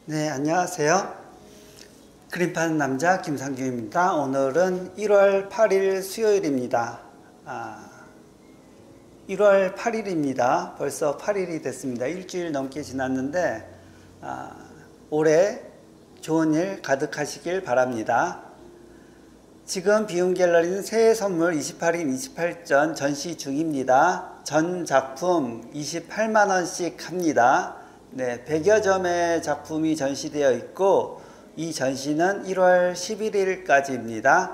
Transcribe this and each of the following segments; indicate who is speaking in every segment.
Speaker 1: 네, 안녕하세요. 그림 파는 남자 김상규입니다. 오늘은 1월 8일 수요일입니다. 1월 8일입니다. 벌써 8일이 됐습니다. 일주일 넘게 지났는데 올해 좋은 일 가득하시길 바랍니다. 지금 비움갤러리는 새해 선물 28인 28전 전시 중입니다. 전 작품 28만원씩 합니다. 네, 100여 점의 작품이 전시되어 있고 이 전시는 1월 11일까지입니다.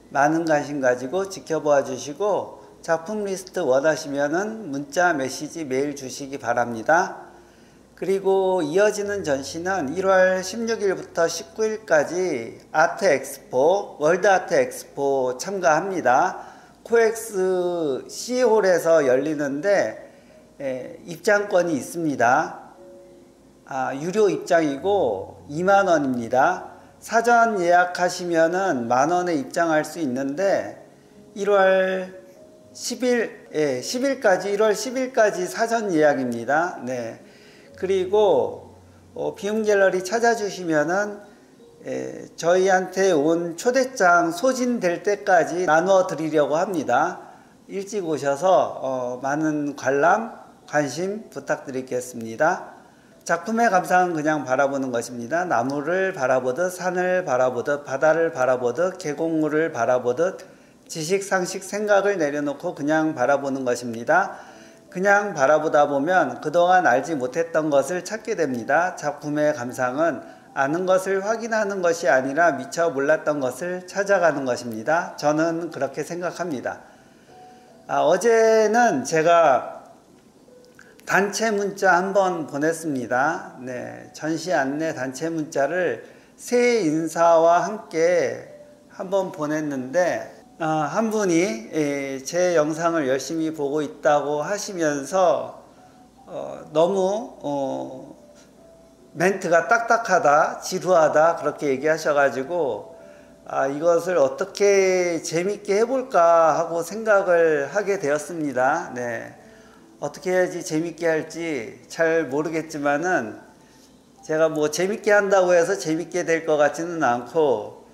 Speaker 1: 많은 관심 가지고 지켜봐 주시고 작품 리스트 원하시면은 문자 메시지 메일 주시기 바랍니다. 그리고 이어지는 전시는 1월 16일부터 19일까지 아트 엑스포, 월드 아트 엑스포 참가합니다. 코엑스 C홀에서 열리는데 입장권이 있습니다. 유료 입장이고 2만원입니다. 사전 예약하시면은 만원에 입장할 수 있는데 1월 10일까지 사전 예약입니다. 네. 그리고 비움갤러리 찾아주시면은 저희한테 온 초대장 소진될 때까지 나누어 드리려고 합니다. 일찍 오셔서 많은 관람, 관심 부탁드리겠습니다. 작품의 감상은 그냥 바라보는 것입니다. 나무를 바라보듯, 산을 바라보듯, 바다를 바라보듯, 계곡물을 바라보듯 지식, 상식, 생각을 내려놓고 그냥 바라보는 것입니다. 그냥 바라보다 보면 그동안 알지 못했던 것을 찾게 됩니다. 작품의 감상은 아는 것을 확인하는 것이 아니라 미처 몰랐던 것을 찾아가는 것입니다. 저는 그렇게 생각합니다. 어제는 제가 단체 문자 한번 보냈습니다. 네, 전시 안내 단체 문자를 새해 인사와 함께 한번 보냈는데 한 분이 제 영상을 열심히 보고 있다고 하시면서 너무 멘트가 딱딱하다, 지루하다 그렇게 얘기하셔가지고 이것을 어떻게 재밌게 해볼까 하고 생각을 하게 되었습니다. 네. 어떻게 해야지 재밌게 할지 잘 모르겠지만은 제가 뭐 재밌게 한다고 해서 재밌게 될 것 같지는 않고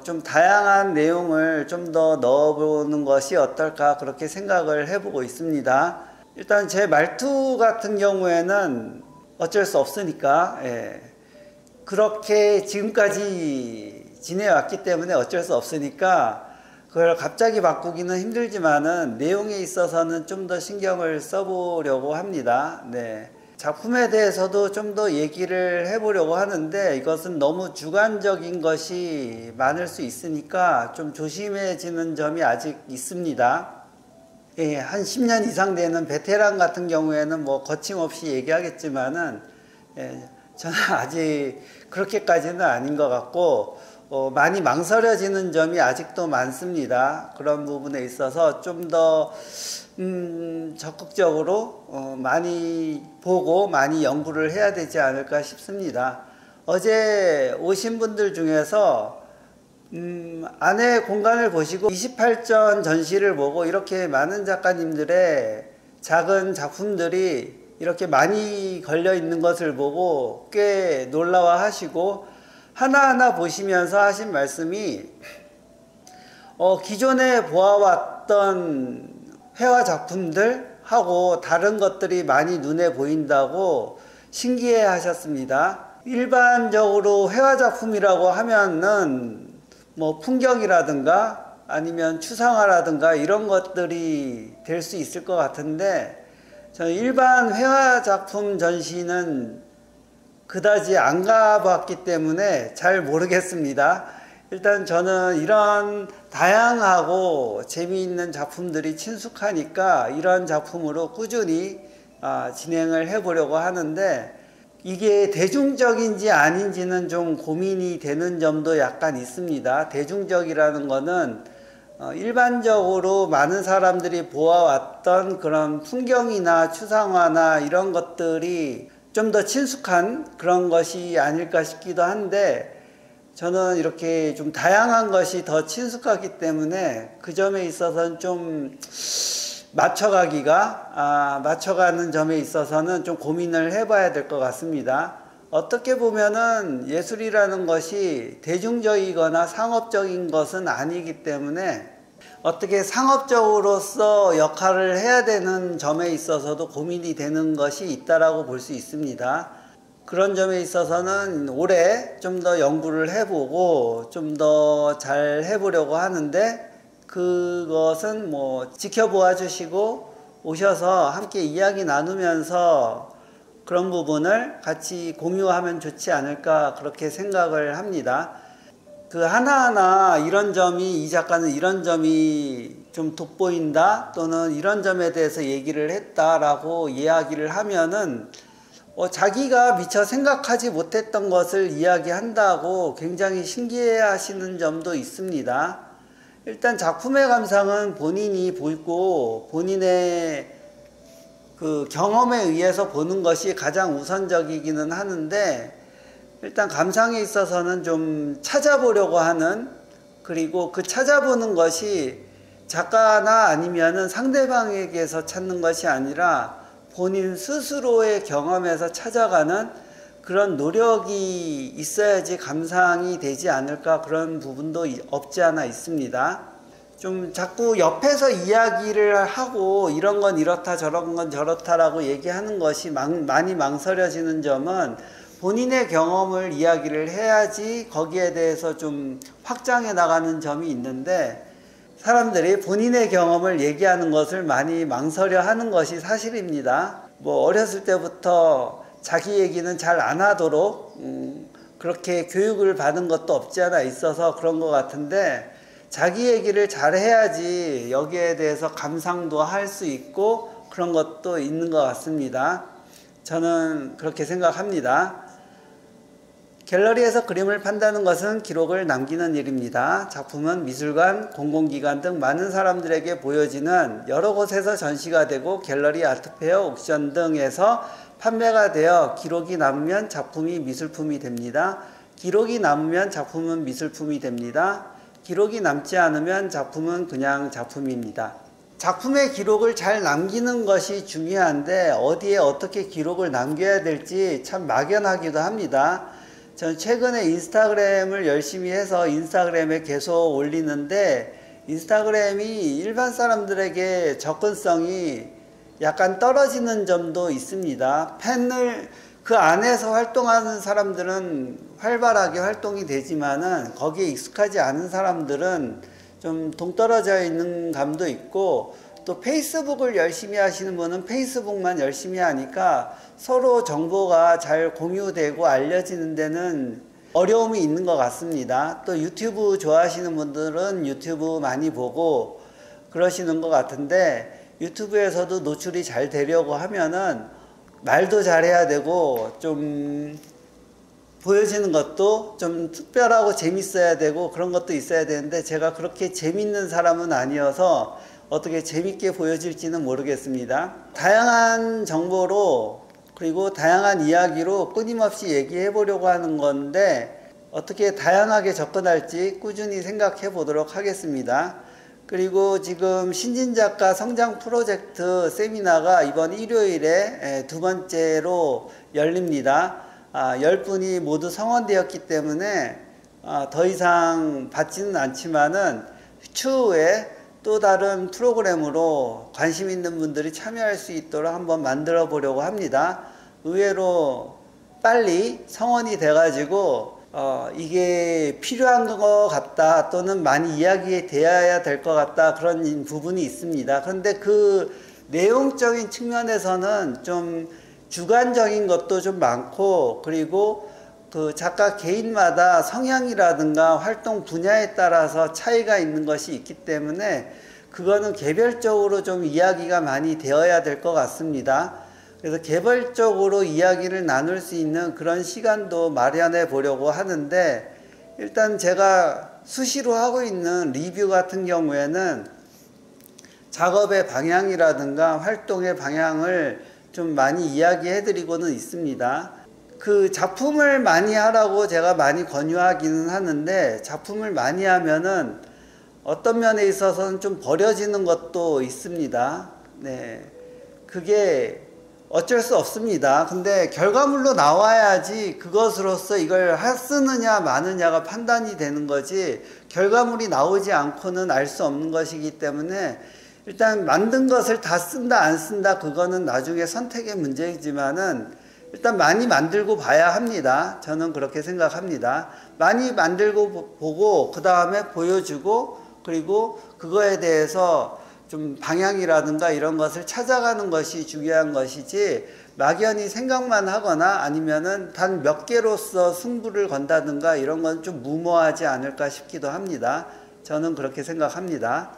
Speaker 1: 좀 다양한 내용을 좀 더 넣어보는 것이 어떨까 그렇게 생각을 해보고 있습니다. 일단 제 말투 같은 경우에는 어쩔 수 없으니까 그렇게 지금까지 지내왔기 때문에 어쩔 수 없으니까 그걸 갑자기 바꾸기는 힘들지만은 내용에 있어서는 좀 더 신경을 써보려고 합니다. 네. 작품에 대해서도 좀 더 얘기를 해보려고 하는데 이것은 너무 주관적인 것이 많을 수 있으니까 좀 조심해지는 점이 아직 있습니다. 한 10년 이상 되는 베테랑 같은 경우에는 뭐 거침없이 얘기하겠지만은 저는 아직 그렇게까지는 아닌 것 같고 많이 망설여지는 점이 아직도 많습니다. 그런 부분에 있어서 좀 더 적극적으로 많이 보고 많이 연구를 해야 되지 않을까 싶습니다. 어제 오신 분들 중에서 안에 공간을 보시고 28전 전시를 보고 이렇게 많은 작가님들의 작은 작품들이 이렇게 많이 걸려 있는 것을 보고 꽤 놀라워 하시고 하나하나 보시면서 하신 말씀이 기존에 보아왔던 회화 작품들하고 다른 것들이 많이 눈에 보인다고 신기해 하셨습니다. 일반적으로 회화 작품이라고 하면은 뭐 풍경이라든가 아니면 추상화라든가 이런 것들이 될 수 있을 것 같은데 저는 일반 회화 작품 전시는 그다지 안 가봤기 때문에 잘 모르겠습니다. 일단 저는 이런 다양하고 재미있는 작품들이 친숙하니까 이런 작품으로 꾸준히 진행을 해보려고 하는데 이게 대중적인지 아닌지는 좀 고민이 되는 점도 약간 있습니다. 대중적이라는 거는 일반적으로 많은 사람들이 보아왔던 그런 풍경이나 추상화나 이런 것들이 좀 더 친숙한 그런 것이 아닐까 싶기도 한데 저는 이렇게 좀 다양한 것이 더 친숙하기 때문에 그 점에 있어서는 좀 맞춰가는 점에 있어서는 좀 고민을 해봐야 될 것 같습니다. 어떻게 보면은 예술이라는 것이 대중적이거나 상업적인 것은 아니기 때문에 어떻게 상업적으로서 역할을 해야 되는 점에 있어서도 고민이 되는 것이 있다라고 볼 수 있습니다. 그런 점에 있어서는 올해 좀 더 연구를 해보고 좀 더 잘 해보려고 하는데, 그것은 뭐 지켜보아 주시고 오셔서 함께 이야기 나누면서 그런 부분을 같이 공유하면 좋지 않을까, 그렇게 생각을 합니다. 그 하나하나 이런 점이, 이 작가는 이런 점이 좀 돋보인다, 또는 이런 점에 대해서 얘기를 했다라고 이야기를 하면은 자기가 미처 생각하지 못했던 것을 이야기한다고 굉장히 신기해 하시는 점도 있습니다. 일단 작품의 감상은 본인이 보고 본인의 그 경험에 의해서 보는 것이 가장 우선적이기는 하는데, 일단 감상에 있어서는 좀 찾아보려고 하는, 그리고 그 찾아보는 것이 작가나 아니면은 상대방에게서 찾는 것이 아니라 본인 스스로의 경험에서 찾아가는 그런 노력이 있어야지 감상이 되지 않을까, 그런 부분도 없지 않아 있습니다. 좀 자꾸 옆에서 이야기를 하고 이런 건 이렇다 저런 건 저렇다라고 얘기하는 것이 많이 망설여지는 점은, 본인의 경험을 이야기를 해야지 거기에 대해서 좀 확장해 나가는 점이 있는데, 사람들이 본인의 경험을 얘기하는 것을 많이 망설여 하는 것이 사실입니다. 뭐 어렸을 때부터 자기 얘기는 잘 안 하도록 그렇게 교육을 받은 것도 없지 않아 있어서 그런 것 같은데, 자기 얘기를 잘 해야지 여기에 대해서 감상도 할 수 있고 그런 것도 있는 것 같습니다. 저는 그렇게 생각합니다. 갤러리에서 그림을 판다는 것은 기록을 남기는 일입니다. 작품은 미술관, 공공기관 등 많은 사람들에게 보여지는 여러 곳에서 전시가 되고 갤러리, 아트페어, 옥션 등에서 판매가 되어 기록이 남으면 작품이 미술품이 됩니다. 기록이 남으면 작품은 미술품이 됩니다. 기록이 남지 않으면 작품은 그냥 작품입니다. 작품의 기록을 잘 남기는 것이 중요한데, 어디에 어떻게 기록을 남겨야 될지 참 막연하기도 합니다. 전 최근에 인스타그램을 열심히 해서 인스타그램에 계속 올리는데, 인스타그램이 일반 사람들에게 접근성이 약간 떨어지는 점도 있습니다. 그 안에서 활동하는 사람들은 활발하게 활동이 되지만은 거기에 익숙하지 않은 사람들은 좀 동떨어져 있는 감도 있고, 또 페이스북을 열심히 하시는 분은 페이스북만 열심히 하니까 서로 정보가 잘 공유되고 알려지는 데는 어려움이 있는 것 같습니다. 또 유튜브 좋아하시는 분들은 유튜브 많이 보고 그러시는 것 같은데, 유튜브에서도 노출이 잘 되려고 하면은 말도 잘해야 되고, 좀 보여지는 것도 좀 특별하고 재밌어야 되고 그런 것도 있어야 되는데, 제가 그렇게 재밌는 사람은 아니어서 어떻게 재밌게 보여질지는 모르겠습니다. 다양한 정보로, 그리고 다양한 이야기로 끊임없이 얘기해 보려고 하는 건데, 어떻게 다양하게 접근할지 꾸준히 생각해 보도록 하겠습니다. 그리고 지금 신진작가 성장 프로젝트 세미나가 이번 일요일에 두 번째로 열립니다. 10분이 모두 성원되었기 때문에 더 이상 받지는 않지만은 추후에 또 다른 프로그램으로 관심 있는 분들이 참여할 수 있도록 한번 만들어 보려고 합니다. 의외로 빨리 성원이 돼가지고 이게 필요한 것 같다, 또는 많이 이야기되어야 될 것 같다, 그런 부분이 있습니다. 그런데 그 내용적인 측면에서는 좀 주관적인 것도 좀 많고, 그리고 그 작가 개인마다 성향이라든가 활동 분야에 따라서 차이가 있는 것이 있기 때문에 그거는 개별적으로 좀 이야기가 많이 되어야 될 것 같습니다. 그래서 개별적으로 이야기를 나눌 수 있는 그런 시간도 마련해 보려고 하는데, 일단 제가 수시로 하고 있는 리뷰 같은 경우에는 작업의 방향이라든가 활동의 방향을 좀 많이 이야기해 드리고는 있습니다. 그 작품을 많이 하라고 제가 많이 권유하기는 하는데, 작품을 많이 하면은 어떤 면에 있어서는 좀 버려지는 것도 있습니다. 네. 그게 어쩔 수 없습니다. 근데 결과물로 나와야지 그것으로서 이걸 쓰느냐 마느냐가 판단이 되는 거지, 결과물이 나오지 않고는 알 수 없는 것이기 때문에 일단 만든 것을 다 쓴다 안 쓴다 그거는 나중에 선택의 문제이지만은 일단 많이 만들고 봐야 합니다. 저는 그렇게 생각합니다. 많이 만들고 보고 그 다음에 보여주고, 그리고 그거에 대해서 좀 방향이라든가 이런 것을 찾아가는 것이 중요한 것이지, 막연히 생각만 하거나 아니면은 단 몇 개로서 승부를 건다든가 이런 건 좀 무모하지 않을까 싶기도 합니다. 저는 그렇게 생각합니다.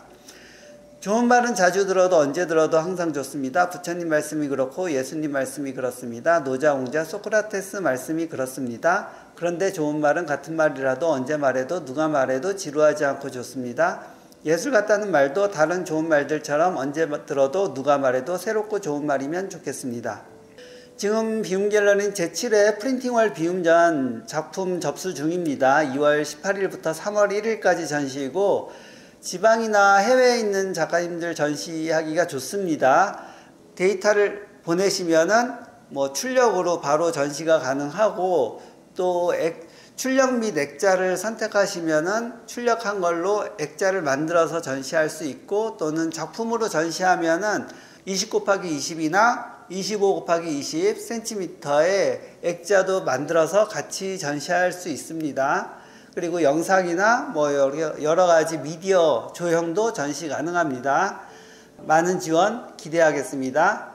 Speaker 1: 좋은 말은 자주 들어도 언제 들어도 항상 좋습니다. 부처님 말씀이 그렇고 예수님 말씀이 그렇습니다. 노자, 옹자, 소크라테스 말씀이 그렇습니다. 그런데 좋은 말은 같은 말이라도 언제 말해도 누가 말해도 지루하지 않고 좋습니다. 예술 같다는 말도 다른 좋은 말들처럼 언제 들어도 누가 말해도 새롭고 좋은 말이면 좋겠습니다. 지금 비움갤러리는 제7회 프린팅월 비움전 작품 접수 중입니다. 2월 18일부터 3월 1일까지 전시이고, 지방이나 해외에 있는 작가님들 전시하기가 좋습니다. 데이터를 보내시면은 출력으로 바로 전시가 가능하고, 또 출력 및 액자를 선택하시면은 출력한 걸로 액자를 만들어서 전시할 수 있고, 또는 작품으로 전시하면은 20×20이나 25×20 cm의 액자도 만들어서 같이 전시할 수 있습니다. 그리고 영상이나 여러 가지 미디어 조형도 전시 가능합니다. 많은 지원 기대하겠습니다.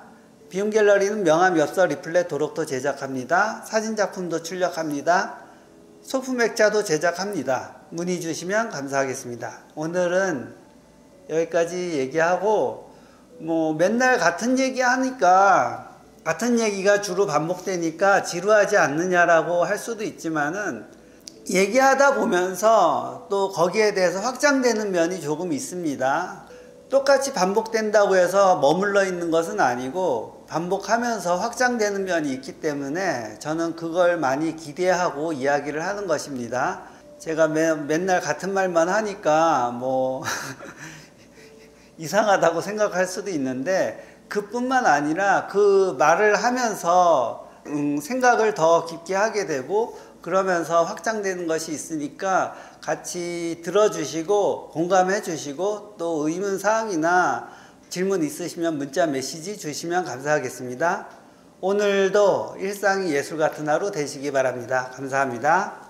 Speaker 1: 비움갤러리는 명함, 엽서, 리플렛, 도록도 제작합니다. 사진 작품도 출력합니다. 소품 액자도 제작합니다. 문의 주시면 감사하겠습니다. 오늘은 여기까지 얘기하고, 맨날 같은 얘기 하니까, 같은 얘기가 주로 반복되니까 지루하지 않느냐라고 할 수도 있지만은, 얘기하다 보면서 또 거기에 대해서 확장되는 면이 조금 있습니다. 똑같이 반복된다고 해서 머물러 있는 것은 아니고 반복하면서 확장되는 면이 있기 때문에 저는 그걸 많이 기대하고 이야기를 하는 것입니다. 제가 맨날 같은 말만 하니까 이상하다고 생각할 수도 있는데, 그뿐만 아니라 그 말을 하면서 생각을 더 깊게 하게 되고, 그러면서 확장되는 것이 있으니까 같이 들어주시고 공감해 주시고, 또 의문사항이나 질문 있으시면 문자 메시지 주시면 감사하겠습니다. 오늘도 일상이 예술 같은 하루 되시기 바랍니다. 감사합니다.